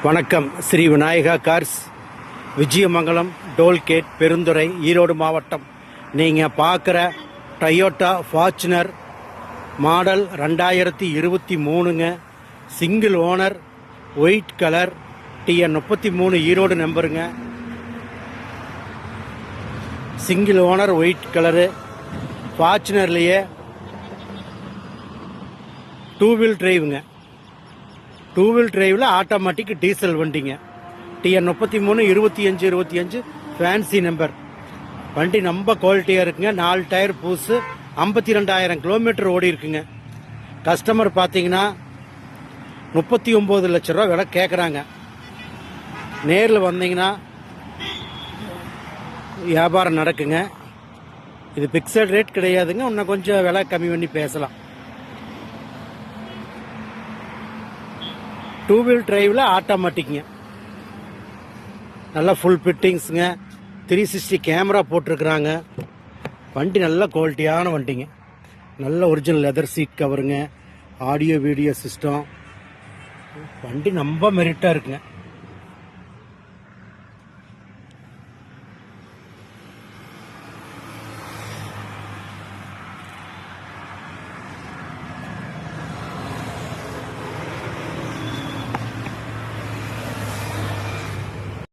வணக்கம். Shri Vinayaka cars, Vijayamangalam toll gate, Perundurai, Erode மாவட்டம். நீங்கள் பார்க்குற டொயோட்டா ஃபார்ச்சுனர் மாடல் 2023ங்க. Single owner, white colour, TN 33 Erode நம்பருங்க. Single owner, white colour. ஃபார்ச்சுனர்லேயே 2 வீல் டிரைவுங்க. 2 வீல் டிரைவில் ஆட்டோமேட்டிக் டீசல் வண்டிங்க. TN 33 25 fancy number. வண்டி ரொம்ப குவாலிட்டியாக இருக்குங்க. 4 டயர் பூசு, 52,000 கிலோமீட்டர் ஓடி இருக்குங்க. கஸ்டமர் பார்த்தீங்கன்னா 39 லட்ச ரூபா விலை கேட்குறாங்க. நேரில் வந்தீங்கன்னா வியாபாரம் நடக்குங்க. இது பிக்சட் ரேட் கிடையாதுங்க. இன்னும் கொஞ்சம் விலை கம்மி பண்ணி பேசலாம். 2 வீல் டிரைவில் ஆட்டோமேட்டிக்ங்க. நல்லா ஃபுல் ஃபிட்டிங்ஸுங்க. 360 கேமரா போட்டிருக்கிறாங்க. வண்டி நல்ல குவாலிட்டியான வண்டிங்க. நல்ல ஒரிஜினல் லெதர் சீட் கவருங்க. Audio video system. வண்டி ரொம்ப மெரிட்டாக இருக்குங்க.